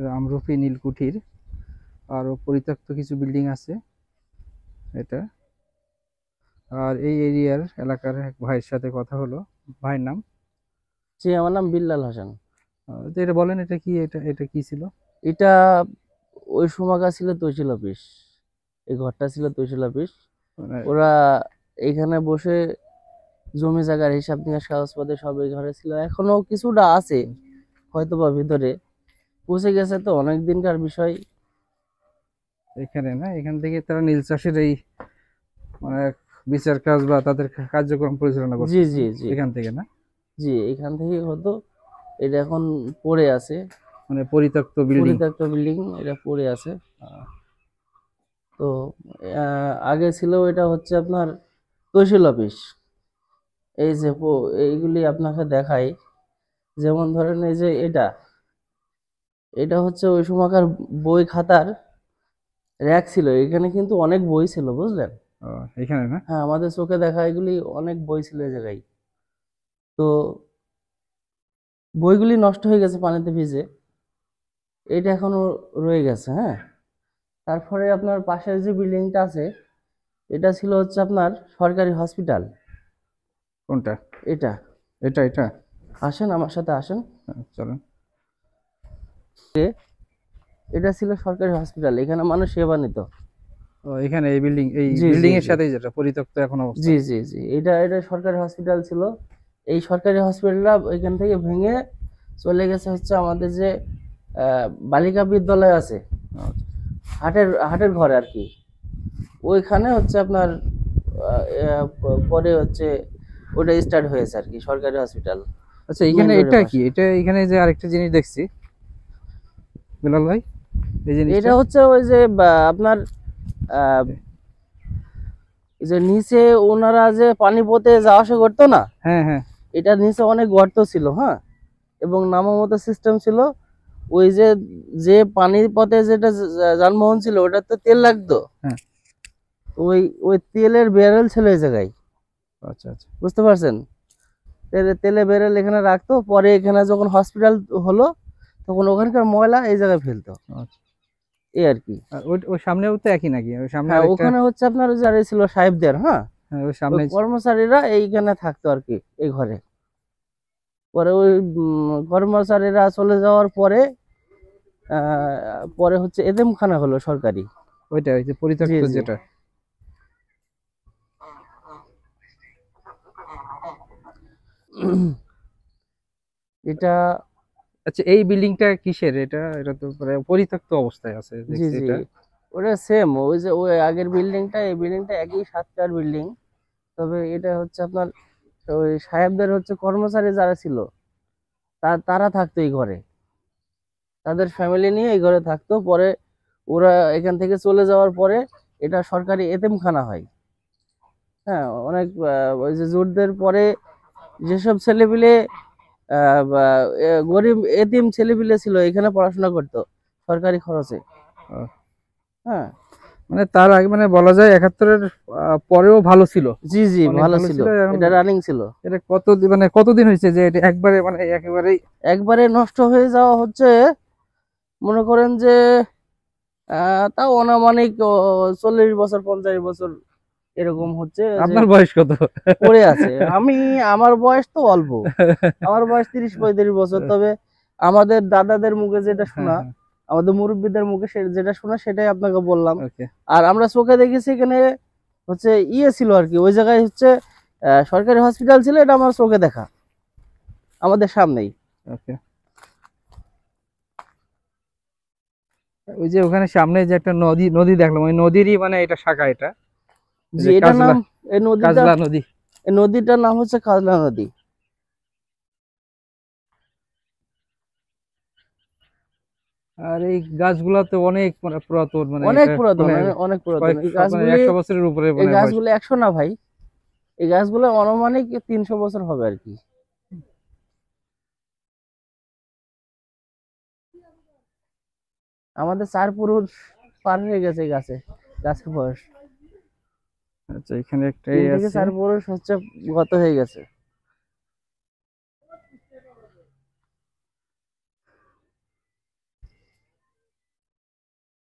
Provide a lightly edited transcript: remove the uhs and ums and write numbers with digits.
রামরূপী নীলকুঠির আরো পরিত্যক্ত কিছু বিল্ডিং আছে এটা। আর এই এরিয়ার এলাকার এক ভাইয়ের সাথে কথা হলো। ভাইয়ের নাম? জি, আমার নাম বিল্লাল হাসান। তো এটা বলেন, এটা কি, এটা এটা কি ছিল? এটা ওই সময়কার ছিল তহসিল অফিস। এই ঘরটা ছিল তহসিল অফিস। মানে ওরা এখানে বসে জমি জায়গার হিসাব নিকাশ কাগজপত্র সব এই ঘরে ছিল, এখনো কিছুটা আছে হয়তো বা ভিতরে। পৌঁছে গেছে তো অনেক দিনকার বিষয়। এখানে না, এখান থেকে তারা নীল চাষের এই মানে বিচার কাজ বা তাদের কার্যক্রম পরিচালনা জি করতেছে জি জি এখান থেকে না? জি, এখান থেকে হতো। এটা এখন পড়ে আছে, মানে পরিত্যক্ত বিল্ডিং। পরিত্যক্ত বিল্ডিং, এটা পড়ে আছে। তো আগে ছিল এটা হচ্ছে আপনার তহসিল অফিস। এই যে এইগুলি আপনাকে দেখাই, যেমন ধরেন এই যে এটা এটা হচ্ছে ওই সময়কার বই খাতার র‍্যাক ছিল। এখানে কিন্তু অনেক বই ছিল, বুঝলেন? এখানে না? হ্যাঁ, আমাদের চোখে দেখা এগুলি অনেক বই ছিল এই জায়গায়। তো বইগুলি নষ্ট হয়ে গেছে পানিতে ভিজে, এটা এখনো রয়ে গেছে। হ্যাঁ, তারপরে আপনার পাশের যে বিল্ডিংটা আছে, এটা ছিল হচ্ছে আপনার সরকারি হসপিটাল। কোনটা? এটা এটা এটা? আসেন আমার সাথে আসেন। চলেন। এটা ছিল সরকারি হসপিটাল, এখানে মানুষ সেবা নিত। এখানে এই বিল্ডিং, এই জি জি বিল্ডিং এর জি সাথেই যেটা পরিত্যক্ত এখন অবস্থা? জি জি জি, এটা এটা সরকারি হসপিটাল ছিল। এই সরকারি হসপিটালটা এখান থেকে ভেঙে চলে গেছে হচ্ছে আমাদের যে বালিকা বিদ্যালয় আছে, আচ্ছা। হাটের হাটের ঘরে আর কি। ওইখানে হচ্ছে আপনার পরে হচ্ছে ওটা স্টার্ট হয়েছে আর কি, সরকারি হসপিটাল আচ্ছা, মেন এখানে রোডের এটা কি, পাশে। এটা এখানে যে আরেকটা জিনিস দেখছি বিলাল ভাই, এই জিনিসটা? এটা হচ্ছে ওই যে আপনার আহ, এই যে নিচে ওনারা যে পানি পথে যাওয়া আসা করতো না, হ্যাঁ হ্যাঁ। এটা নিচে অনেক গর্ত ছিল। হ্যাঁ, এবং নামার মতো সিস্টেম ছিল। ওই যে যে পানির পথে যেটা যানবাহন ছিল, ওটা তো তেল লাগতো। হ্যাঁ। ওই ওই তেলের ব্যারেল ছিল এই জায়গায়, আচ্ছা আচ্ছা। বুঝতে পারছেন? তেলে ব্যারেল এখানে রাখতো, পরে এখানে যখন হসপিটাল হলো তখন ওখানকার ময়লা এই জায়গায় ফেলতো, আচ্ছা। এই আর কি। আর ওই ওই সামনেও তো একই নাকি? ওই সামনে হ্যাঁ, আরেকটা? ওখানে হচ্ছে আপনার ওই যারা ছিল সাহেবদের, হ্যাঁ, হ্যাঁ, ওই ওই সামনে। কর্মচারীরা এইখানে থাকতো আর কি, এই ঘরে। পরে ওই কর্মচারীরা চলে যাওয়ার পরে পরে হচ্ছে এতিমখানা হলো সরকারি। ওইটা ওই যে জি পরিত্যক্ত জি। যেটা। এটা আচ্ছা, এই বিল্ডিংটা কিসের? এটা এটা তো প্রায় পরিত্যক্ত অবস্থায় আছে জি দেখছি জি, এটা। ওটা সেম ওই যে ওই আগের বিল্ডিংটা, এই বিল্ডিংটা একই সাতটার বিল্ডিং। তবে এটা হচ্ছে আপনার ওই সাহেবদের হচ্ছে কর্মচারী যারা ছিল, তারা থাকতো এই ঘরে, তাদের ফ্যামিলি নিয়ে এই ঘরে থাকতো। পরে ওরা এখান থেকে চলে যাওয়ার পরে এটা সরকারি এতিমখানা হয়। হ্যাঁ, অনেক ওই যে যুদ্ধের পরে যেসব ছেলেপিলে গরিব এতিম ছেলেপিলে ছিল, এখানে পড়াশোনা করতো সরকারি খরচে। আহ, হ্যাঁ, মানে তার আগে মানে বলা যায় ৭১-এর পরেও ভালো ছিল, জি জি, অনেক ভালো ভালো ছিল, ছিল। এখন এটা রানিং ছিল। এটা মানে কতদিন হয়েছে যে এটা একবারে মানে একেবারেই? একবারে নষ্ট হয়ে যাওয়া হচ্ছে, মনে করেন যে তাও অনামানিক 40 বছর 50 বছর এরকম হচ্ছে যে আপনার বয়স কত? পড়ে আছে। আমার বয়স তো অল্প, আমার বয়স 30 35 বছর। তবে আমাদের দাদাদের মুখে যেটা হ্যাঁ শোনা, হ্যাঁ। আমাদের মুরব্বীদের মুখে যেটা শোনা, সেটাই আপনাকে বললাম। ওকে। আর আমরা চোখে দেখেছি, এখানে হচ্ছে ইয়ে ছিল আর কি, ওই জায়গায় হচ্ছে সরকারি হসপিটাল ছিল, এটা আমার চোখে দেখা, আমাদের সামনেই। ওকে। ওই যে ওখানে সামনে যে একটা নদী নদী দেখলাম, ওই নদীরই মানে এটা শাখা এটা, ওই জি, যে এটার কাজলা, নাম, এই নদীটা, কাজলা নদী। এই নদীটার নাম হচ্ছে কাজলা নদী। আর এই গাছগুলা তো অনেক মানে পুরাতন, মানে অনেক এটা পুরাতন, মানে অনেক পুরাতন কয়েক এই মানে গাছগুলি। ১০০ বছরের উপরে এই মানে বয়স। গাছগুলো 100 না ভাই, এই গাছগুলো অনুমানিক 300 বছর হবে আর কি। আমাদের 4 পুরুষ পার হয়ে গেছে এই গাছের বয়স। আচ্ছা, এখানে একটাই 3 থেকে আছে। 4 পুরুষ হচ্ছে গত হয়ে গেছে।